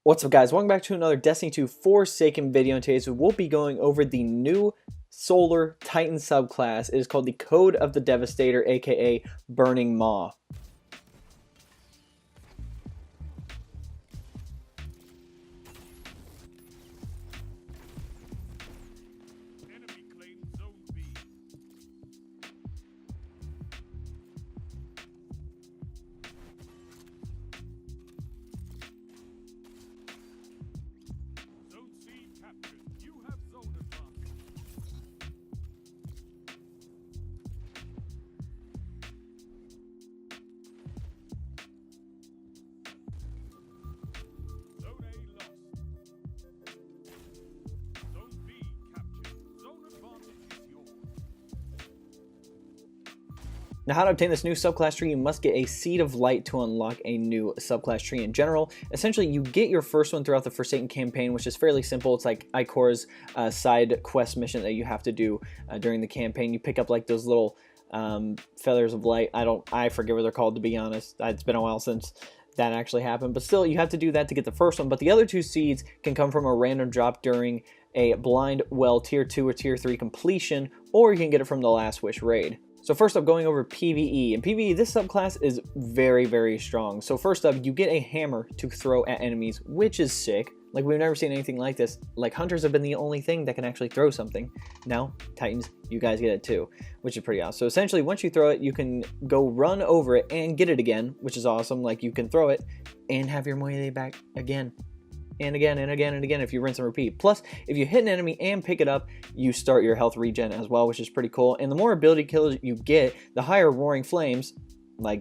What's up, guys? Welcome back to another Destiny 2 Forsaken video, and today we'll be going over the new Solar Titan subclass. It is called the Code of the Devastator, aka Burning Maw. Now, how to obtain this new subclass tree? You must get a Seed of Light to unlock a new subclass tree in general. Essentially, you get your first one throughout the Forsaken campaign, which is fairly simple. It's like Icor's side quest mission that you have to do during the campaign. You pick up like those little feathers of light. I forget what they're called, to be honest. It's been a while since that actually happened, but still, you have to do that to get the first one. But the other two seeds can come from a random drop during a Blind Well Tier 2 or Tier 3 completion, or you can get it from the Last Wish raid. So first up, going over PvE. In PvE, this subclass is very, very strong. So first up, you get a hammer to throw at enemies, which is sick. Like, we've never seen anything like this. Like, hunters have been the only thing that can actually throw something. Now, Titans, you guys get it too, which is pretty awesome. So essentially, once you throw it, you can go run over it and get it again, which is awesome. Like, you can throw it and have your melee back again. And again, and again, and again, if you rinse and repeat. Plus, if you hit an enemy and pick it up, you start your health regen as well, which is pretty cool. And the more ability kills you get, the higher Roaring Flames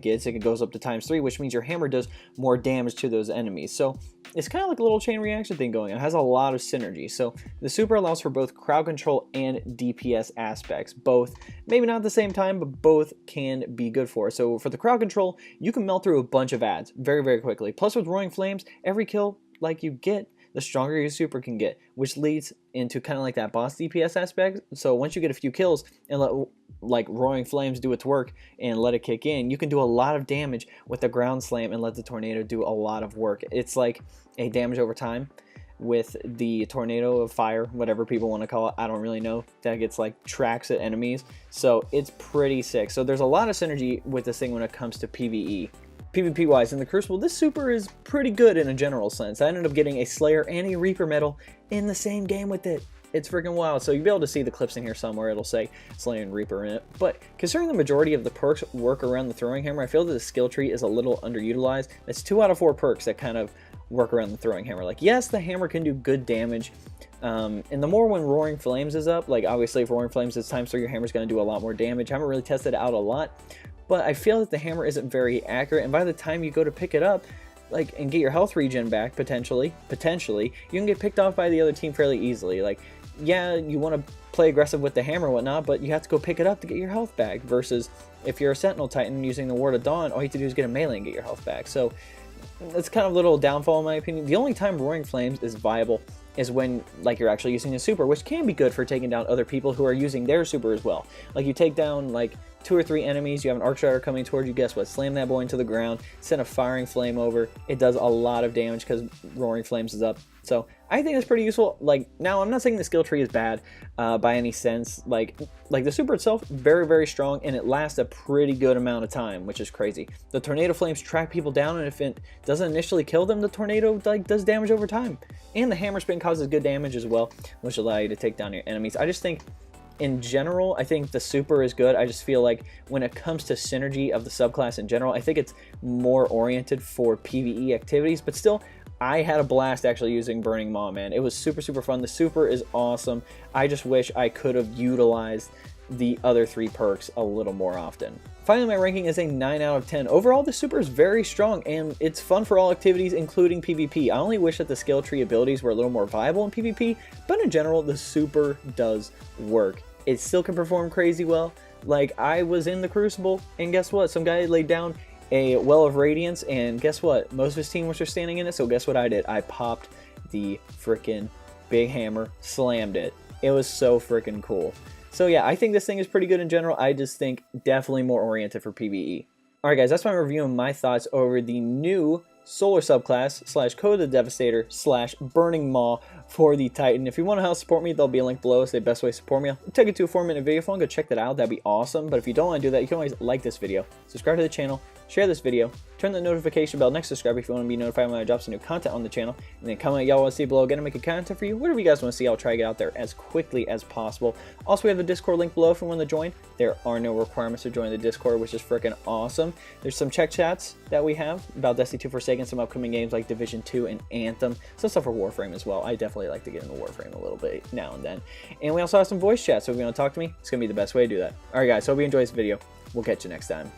gets. It goes up to ×3, which means your hammer does more damage to those enemies. So it's kind of like a little chain reaction thing going on. It has a lot of synergy. So the super allows for both crowd control and DPS aspects. Both, maybe not at the same time, but both can be good for it. So for the crowd control, you can melt through a bunch of ads very, very quickly. Plus with Roaring Flames, every kill you get, the stronger your super can get, which leads into kind of like that boss DPS aspect. So once you get a few kills and let like Roaring Flames do its work and let it kick in, you can do a lot of damage with the ground slam and let the tornado do a lot of work. It's like a damage over time with the tornado of fire, whatever people want to call it. I don't really know. That gets like tracks at enemies. So it's pretty sick. So there's a lot of synergy with this thing when it comes to PvE. PvP wise, in the Crucible, this super is pretty good in a general sense. I ended up getting a Slayer and a Reaper medal in the same game with it. It's freaking wild. So you'll be able to see the clips in here somewhere. It'll say Slayer and Reaper in it. But considering the majority of the perks work around the throwing hammer, I feel that the skill tree is a little underutilized. It's 2 out of 4 perks that kind of work around the throwing hammer. Like, yes, the hammer can do good damage. And the more when Roaring Flames is up, like obviously if Roaring Flames is ×3, your hammer's going to do a lot more damage. I haven't really tested it out a lot, but I feel that the hammer isn't very accurate, and by the time you go to pick it up, like, and get your health regen back, potentially, you can get picked off by the other team fairly easily. Like, yeah, you want to play aggressive with the hammer and whatnot, but you have to go pick it up to get your health back, versus if you're a Sentinel Titan using the Ward of Dawn, all you have to do is get a melee and get your health back. So that's kind of a little downfall in my opinion. The only time Roaring Flames is viable is when like you're actually using a super, which can be good for taking down other people who are using their super as well. Like, you take down like 2 or 3 enemies, you have an Arc Strider coming towards you, guess what? Slam that boy into the ground, send a Firing Flame over. It does a lot of damage because Roaring Flames is up. So I think it's pretty useful. Like, now I'm not saying the skill tree is bad by any sense. Like the super itself, very, very strong, and it lasts a pretty good amount of time, which is crazy. The Tornado Flames track people down, and if it doesn't initially kill them, the tornado does damage over time. And the Hammer Spin causes good damage as well, which allow you to take down your enemies. I just think, in general, I think the super is good. I just feel like when it comes to synergy of the subclass in general, I think it's more oriented for PvE activities, but still, I had a blast actually using Burning Maw, man. It was super, super fun. The super is awesome. I just wish I could have utilized the other 3 perks a little more often. Finally, my ranking is a 9 out of 10. Overall, the super is very strong, and it's fun for all activities, including PvP. I only wish that the skill tree abilities were a little more viable in PvP, but in general, the super does work. It still can perform crazy well. Like, I was in the Crucible, and guess what? Some guy laid down a Well of Radiance, and guess what? Most of his team was just standing in it, so guess what I did? I popped the freaking big hammer, slammed it. It was so freaking cool. So yeah, I think this thing is pretty good in general. I just think definitely more oriented for PvE. Alright guys, that's my review and my thoughts over the new Solar Subclass / Code of the Devastator / Burning Maul for the Titan. If you want to help support me, there'll be a link below. It's the best way to support me. I'll take it to a 4-minute video. If you want to go check that out, that'd be awesome. But if you don't want to do that, you can always like this video, subscribe to the channel, share this video, turn the notification bell next to subscribe if you want to be notified when I drop some new content on the channel, and then comment y'all want to see below again to make a content for you. Whatever you guys want to see, I'll try to get out there as quickly as possible. Also, we have the Discord link below if you want to join. There are no requirements to join the Discord, which is freaking awesome. There's some check chats that we have about Destiny 2 Forsaken, some upcoming games like Division 2 and Anthem, some stuff for Warframe as well. I definitely like to get into Warframe a little bit now and then. And we also have some voice chat, so if you want to talk to me, it's going to be the best way to do that. Alright guys, hope you enjoy this video. We'll catch you next time.